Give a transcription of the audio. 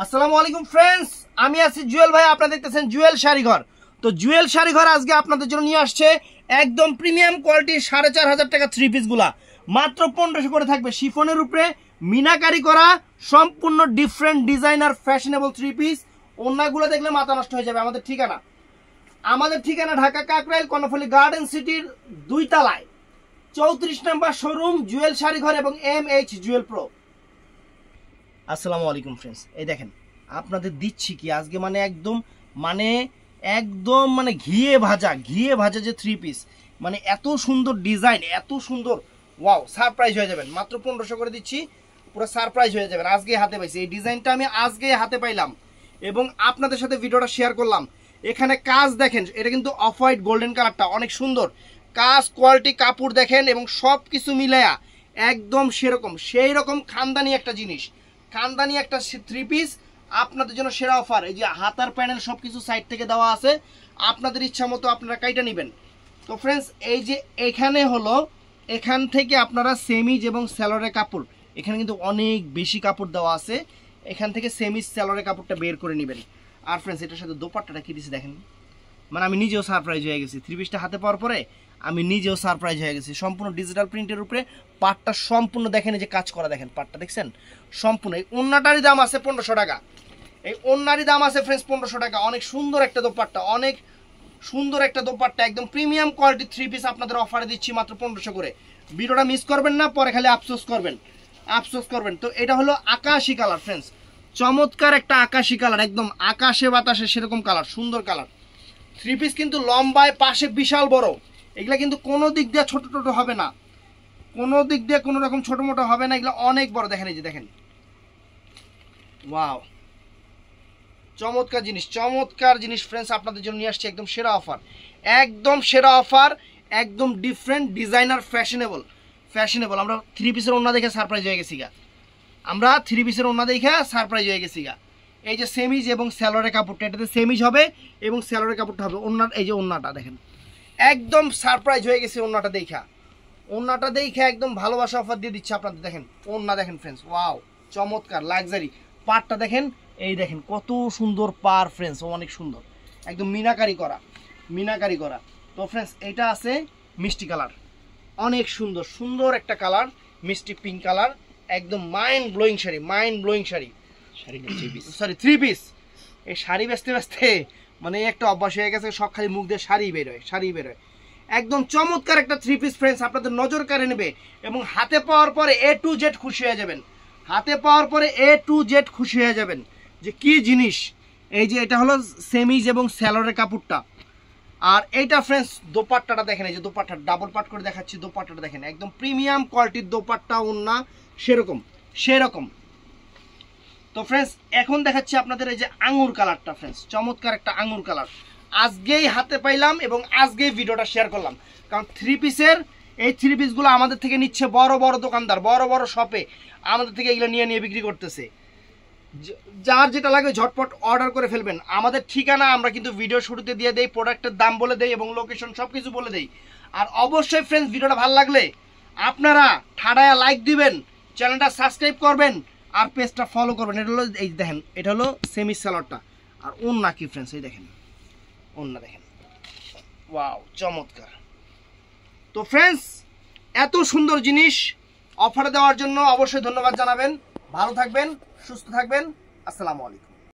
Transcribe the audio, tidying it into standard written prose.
আসসালামু আলাইকুম ফ্রেন্ডস, আমি আছি জুয়েল ভাই। আপনারা দেখতেছেন জুয়েল শাড়িঘর। তো জুয়েল শাড়িঘর আজকে আপনাদের জন্য নিয়ে আসছে একদম প্রিমিয়াম কোয়ালিটির 4500 টাকা থ্রি পিসগুলা মাত্র 1500 করে থাকবে। শিফনের উপরে মিনাকারি করা সম্পূর্ণ different designer fashionable three piece. ওন্নাগুলো দেখলে মাথা নষ্ট হয়ে যাবে। আমাদের ঠিকানা ঢাকা কাকরাইল কর্ণফুলী গার্ডেন সিটির 2 তলায় 34 নম্বর শোরুম জুয়েল শাড়িঘর এবং MH জুয়েল প্রো। আসসালামু আলাইকুম ফ্রেন্ডস, এই দেখেন আপনাদের দিচ্ছি কি আজকে একদম ঘিয়ে ভাজা যে থ্রি পিস, মানে এত সুন্দর ডিজাইন, এত সুন্দর, ওয়াও, সারপ্রাইজ হয়ে যাবেন। মাত্র 1500 করে দিচ্ছি, পুরো সারপ্রাইজ হয়ে যাবেন। আজকে হাতে পাইছি এই ডিজাইনটা, আমি আজকে হাতে পাইলাম এবং আপনাদের সাথে ভিডিওটা শেয়ার করলাম। এখানে কাজ দেখেন, এটা কিন্তু অফ হোয়াইট গোল্ডেন কালারটা অনেক সুন্দর কাজ, কোয়ালিটি, কাপড় দেখেন এবং সব কিছু মিলায়া একদম সেই রকম খানদানি একটা জিনিস, খানদানি একটা থ্রি পিস আপনাদের জন্য সেরা অফার। এই যে হাতার প্যানেল সবকিছু সাইড থেকে দেওয়া আছে, আপনাদের ইচ্ছা মতো আপনারা কাইটা নেবেন। তো ফ্রেন্ডস, এই যে এখান থেকে আপনারা সেমিজ এবং স্যালোয়ারের কাপড়, এখানে কিন্তু অনেক বেশি কাপড় দেওয়া আছে, এখান থেকে সেমিজ স্যালোয়ারের কাপড়টা বের করে নেবেন। আর ফ্রেন্ডস, এটার সাথে দোপাট্টাটা কি দিচ্ছে দেখেন, মানে আমি নিজেও সারপ্রাইজ হয়ে গেছি। থ্রি পিসটা হাতে পাওয়ার পরে আমি নিজেও সারপ্রাইজ হয়ে গেছি। সম্পূর্ণ ডিজিটাল প্রিন্টের উপরে পাটটা সম্পূর্ণ দেখেন, এই যে কাজ করা দেখেন, পাটটা দেখছেন সম্পূর্ণ। এই ওন্নাটারই দাম আছে 1500 টাকা, এই ওন্নারই দাম আছে ফ্রেন্ডস 1500 টাকা। অনেক সুন্দর একটা দোপাট্টা, অনেক সুন্দর একটা দোপাট্টা, একদম প্রিমিয়াম কোয়ালিটি থ্রি পিস আপনাদের অফারে দিচ্ছি মাত্র 1500 করে। ভিডিওটা মিস করবেন না, পরে খালি আফসোস করবেন। তো এটা হলো আকাশি কালার ফ্রেন্ডস, চমৎকার একটা আকাশি কালার, একদম আকাশে বাতাসে সেরকম কালার, সুন্দর কালার। থ্রি পিস কিন্তু লম্বায় পাশে বিশাল বড়, এগুলা কিন্তু কোনো দিক দিয়ে ছোট হবে না, কোনো দিক দিয়ে কোনো রকম ছোট মোটো হবে না, এগুলো অনেক বড়। দেখেন, এই যে দেখেন, ওয়াও, চমৎকার জিনিস ফ্রেন্ডস, আপনাদের জন্য নিয়ে আসছে একদম সেরা অফার, একদম ডিফারেন্ট ডিজাইনার ফ্যাশনেবল। আমরা থ্রি পিসের ওন্না দেখে সারপ্রাইজ হয়ে গেছি গা। এই যে সেমিজ এবং স্যালোয়ারের কাপড়টা, এটাতে সেমিজ হবে এবং স্যালোয়ারের কাপড়টা হবে ওন্নার। এই যে ওন্নাটা দেখেন, একদম সারপ্রাইজ হয়ে গেছে ওন্নাটা দেখা একদম ভালোবাসা অফার দিয়ে দিচ্ছে আপনাদের। দেখেন ওন্না দেখেন ফ্রেন্ডস, ওয়াও, চমৎকার লাক্সারি। পাড়টা দেখেন, এই দেখেন কত সুন্দর পার ফ্রেন্ডস, অনেক সুন্দর, একদম মিনাকারি করা। তো ফ্রেন্ডস, এটা আছে মিষ্টি কালার, অনেক সুন্দর একটা কালার, মিষ্টি পিঙ্ক কালার, একদম mind blowing sari, three piece. এই শাড়ি বেচতে মানে একটা অভ্যাস হয়ে গেছে, সব খালি মুখ দিয়ে শাড়ি বেরোয়। একদম চমৎকার একটা থ্রি পিস ফ্রেন্ডস, আপনাদের নজর কাড়ে নেবে এবং হাতে পাওয়ার পরে A to Z খুশি হয়ে যাবেন যে কি জিনিস। এই যে এটা হলো সেমিজ এবং স্যালোয়ারের কাপড়টা, আর এইটা ফ্রেন্ডস দোপাট্টাটা দেখেন, এই যে দোপাট্টা ডাবল পাট করে দেখাচ্ছি, দোপাট্টাটা দেখেন একদম প্রিমিয়াম কোয়ালিটির দোপাট্টা, ওন্না সেরকম। তো ফ্রেন্ডস, এখন দেখাচ্ছি আপনাদের এই যে আঙ্গুর কালারটা ফ্রেন্ডস, চমৎকার একটা আঙ্গুর কালার। আজকেই হাতে পাইলাম এবং আজকেই ভিডিওটা শেয়ার করলাম, কারণ এই থ্রি পিসগুলো আমাদের থেকে নিচ্ছে বড় দোকানদার, বড় শপে আমাদের থেকে এগুলো নিয়ে বিক্রি করতেছে। যার যেটা লাগে ঝটপট অর্ডার করে ফেলবেন। আমাদের ঠিকানা আমরা কিন্তু ভিডিও শুরুতে দিয়ে দেই, প্রোডাক্টের দাম বলে দেই এবং লোকেশন সব কিছু বলে দেই। আর অবশ্যই ফ্রেন্ডস, ভিডিওটা ভালো লাগলে আপনারা ঠাড়ায়া লাইক দিবেন, চ্যানেলটা সাবস্ক্রাইব করবেন আর পেজটা ফলো করবেন। এটা হলো, এই দেখেন, এটা হলো সেমি স্যালোয়ারটা। আর ওন্না কি ফ্রেন্ডস, এই দেখেন ওন্না দেখেন, ওয়াও, চমৎকার। তো ফ্রেন্ডস, এত সুন্দর জিনিস অফার দেওয়ার জন্য অবশ্যই ধন্যবাদ জানাবেন। ভালো থাকবেন, সুস্থ থাকবেন। আসসালামু আলাইকুম।